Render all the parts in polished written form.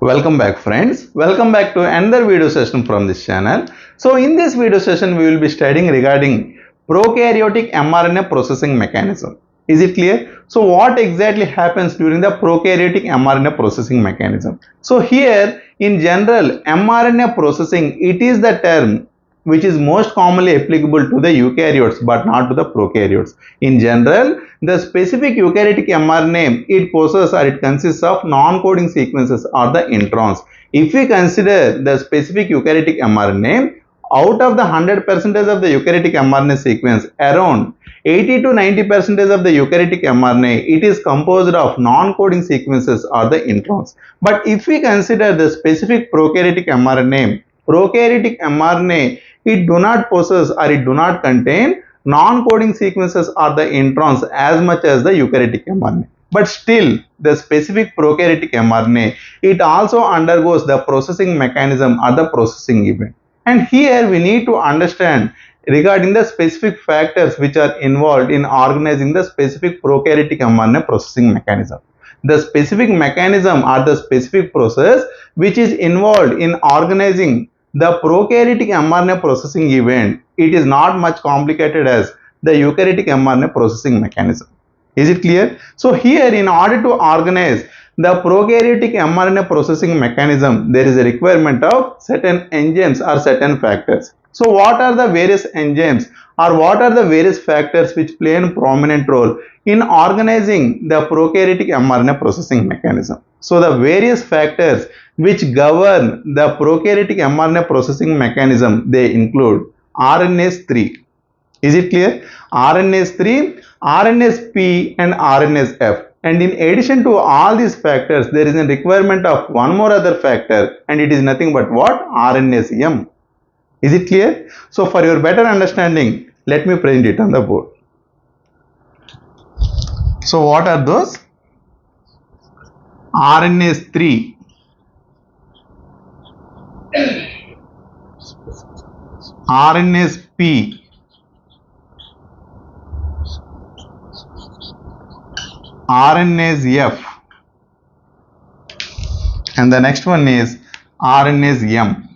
Welcome back friends. Welcome back to another video session from this channel. So in this video session we will be studying regarding prokaryotic mRNA processing mechanism. Is it clear? So what exactly happens during the prokaryotic mRNA processing mechanism? So here in general mRNA processing, it is the term which is most commonly applicable to the eukaryotes but not to the prokaryotes. In general, the specific eukaryotic mRNA, it possesses or it consists of non-coding sequences or the introns. If we consider the specific eukaryotic mRNA, out of the 100% of the eukaryotic mRNA sequence, around 80 to 90% of the eukaryotic mRNA, it is composed of non-coding sequences or the introns. But if we consider the specific prokaryotic mRNA, it do not possess or it do not contain non-coding sequences or the introns as much as the eukaryotic mRNA. But still, the specific prokaryotic mRNA, it also undergoes the processing mechanism or the processing event. And here we need to understand regarding the specific factors which are involved in organizing the specific prokaryotic mRNA processing mechanism. The specific mechanism or the specific process which is involved in organizing the prokaryotic mRNA processing event, it is not much complicated as the eukaryotic mRNA processing mechanism. Is it clear? So here, in order to organize the prokaryotic mRNA processing mechanism, there is a requirement of certain enzymes or certain factors. So what are the various enzymes or what are the various factors which play a prominent role in organizing the prokaryotic mRNA processing mechanism? So the various factors which govern the prokaryotic mRNA processing mechanism, they include RNase 3. Is it clear? RNase 3, RNase P and RNase F. And in addition to all these factors, there is a requirement of one more other factor, and it is nothing but what? RNase M. Is it clear? So for your better understanding, let me print it on the board. So what are those? RNase 3, RNase P, RNase F, and the next one is RNase M.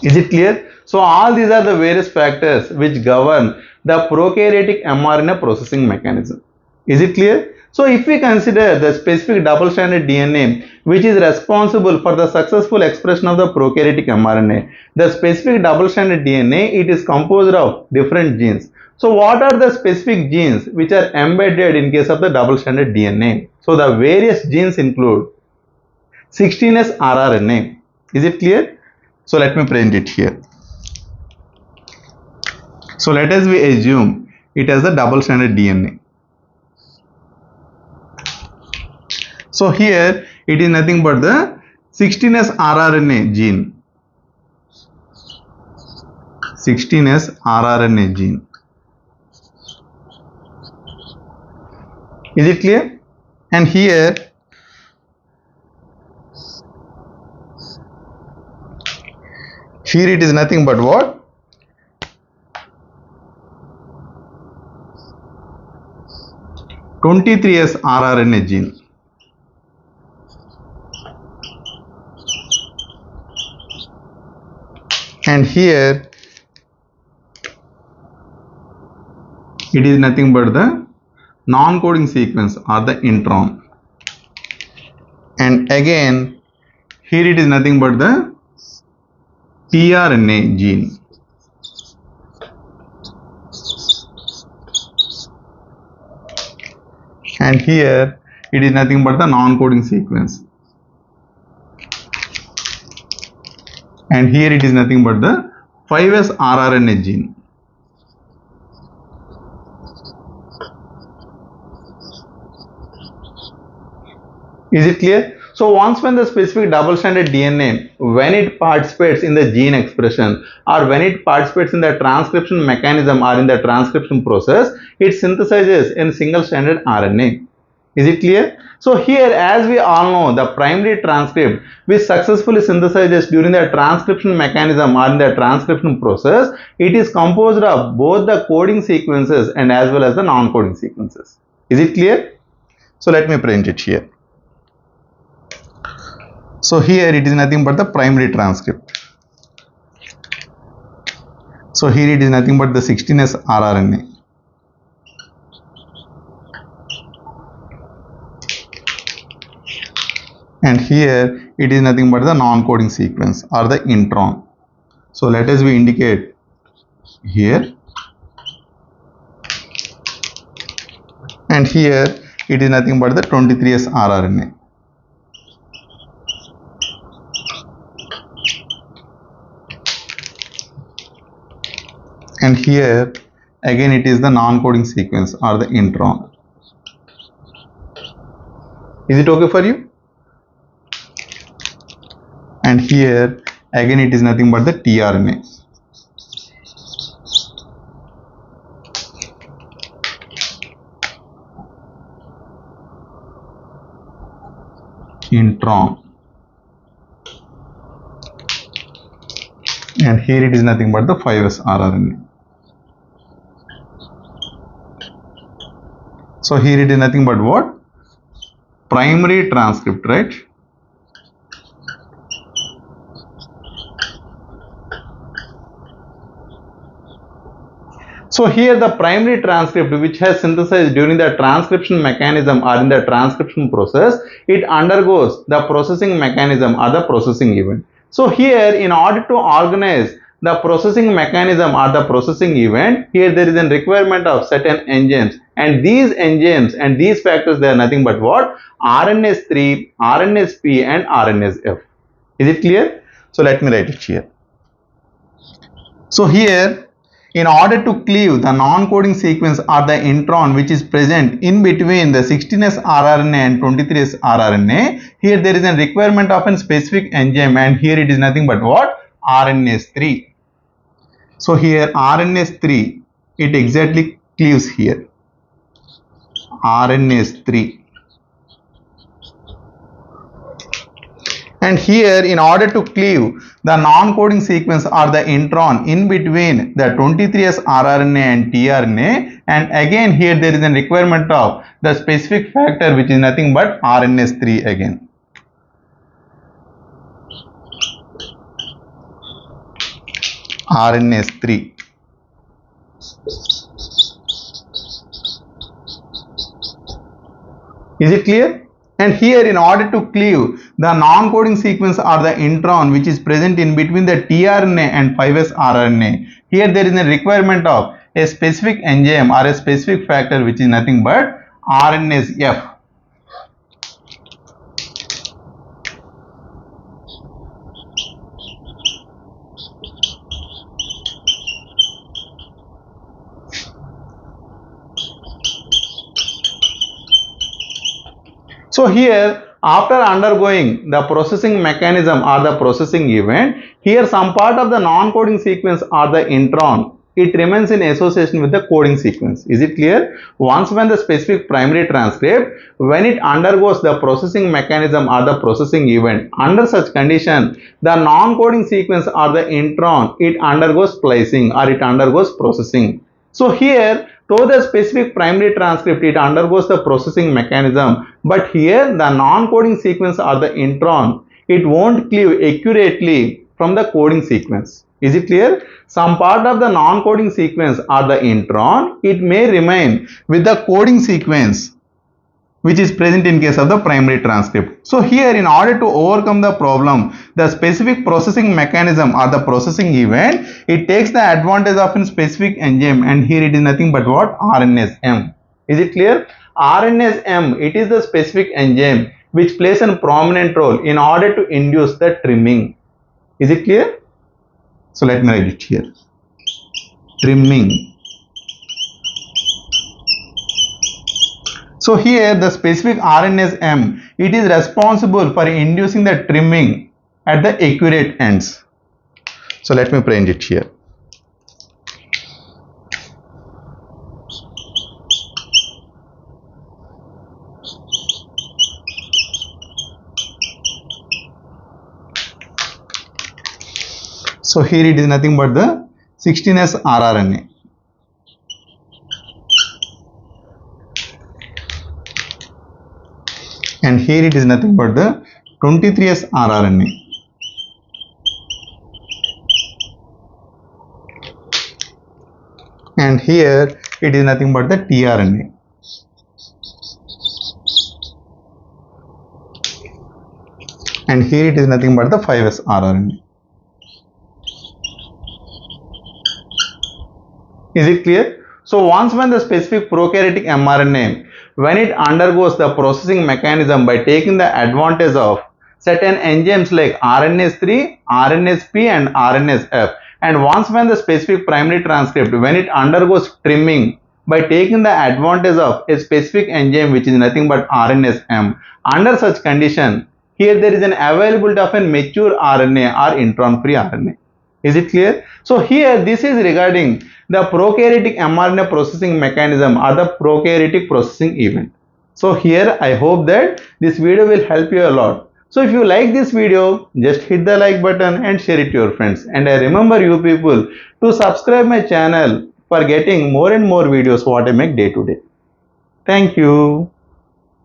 Is it clear? So all these are the various factors which govern the prokaryotic mRNA processing mechanism. Is it clear? So if we consider the specific double-stranded DNA which is responsible for the successful expression of the prokaryotic mRNA, the specific double-stranded DNA, it is composed of different genes. So what are the specific genes which are embedded in case of the double-stranded DNA? So the various genes include 16S rRNA. Is it clear? So let me print it here. So let us we assume it has the double-stranded DNA. So here it is nothing but the 16S rRNA gene. 16S rRNA gene. Is it clear? And here it is nothing but what? (23S rRNA gene). And here it is nothing but the non-coding sequence or the intron. And again here it is nothing but the tRNA gene. And here it is nothing but the non-coding sequence. And here it is nothing but the 5S rRNA gene. Is it clear? So once when the specific double-stranded DNA, when it participates in the gene expression or when it participates in the transcription mechanism or in the transcription process, it synthesizes in single-stranded RNA. Is it clear? So here, as we all know, the primary transcript which successfully synthesizes during the transcription mechanism or in the transcription process, it is composed of both the coding sequences and as well as the non-coding sequences. Is it clear? So let me print it here. So here it is nothing but the primary transcript. So here it is nothing but the 16S rRNA. And here it is nothing but the non-coding sequence or the intron. So let us we indicate here, and here it is nothing but the 23S rRNA. And here again it is the non-coding sequence or the intron. Is it okay for you? And here again it is nothing but the tRNA. Intron. And here it is nothing but the 5S rRNA. So here it is nothing but what? Primary transcript, right? So here the primary transcript which has synthesized during the transcription mechanism or in the transcription process, it undergoes the processing mechanism or the processing event. So here, in order to organize the processing mechanism or the processing event, here there is a requirement of certain enzymes, and these enzymes and these factors, they are nothing but what? RNase 3, RNase P and RNase F. Is it clear? So let me write it here. So here, in order to cleave the non-coding sequence or the intron which is present in between the 16S rRNA and 23S rRNA, here there is a requirement of a specific enzyme, and here it is nothing but what? RNase 3. So here RNase 3, it exactly cleaves here. RNase 3. And here, in order to cleave the non-coding sequence or the intron in between the 23S rRNA and tRNA, and again here there is a requirement of the specific factor which is nothing but RNase 3 again. RNase 3. Is it clear? And here, in order to cleave the non-coding sequence or the intron which is present in between the tRNA and 5S rRNA, here there is a requirement of a specific enzyme or a specific factor which is nothing but RNase F. So here, after undergoing the processing mechanism or the processing event, here some part of the non-coding sequence or the intron, it remains in association with the coding sequence. Is it clear? Once when the specific primary transcript, when it undergoes the processing mechanism or the processing event, under such condition, the non-coding sequence or the intron, it undergoes splicing or it undergoes processing. So here, to the specific primary transcript, it undergoes the processing mechanism, but here the non-coding sequence or the intron, it won't cleave accurately from the coding sequence. Is it clear? Some part of the non-coding sequence or the intron, it may remain with the coding sequence which is present in case of the primary transcript. So here, in order to overcome the problem, the specific processing mechanism or the processing event, it takes the advantage of a specific enzyme, and here it is nothing but what? RNase M. Is it clear? RNase M, it is the specific enzyme which plays a prominent role in order to induce the trimming. Is it clear? So let me write it here. Trimming. So here the specific RNase M, it is responsible for inducing the trimming at the accurate ends. So let me print it here. So here it is nothing but the 16S rRNA. And here it is nothing but the 23S rRNA. And here it is nothing but the tRNA. And here it is nothing but the 5S rRNA. Is it clear? So once when the specific prokaryotic mRNA, when it undergoes the processing mechanism by taking the advantage of certain enzymes like RNase 3, RNase P and RNase F, and once when the specific primary transcript, when it undergoes trimming by taking the advantage of a specific enzyme which is nothing but RNase M, under such condition, here there is an availability of a mature RNA or intron-free RNA. Is it clear? So here this is regarding the prokaryotic mRNA processing mechanism or the prokaryotic processing event. So here I hope that this video will help you a lot. So if you like this video, just hit the like button and share it to your friends. And I remember you people to subscribe my channel for getting more and more videos what I make day to day. Thank you.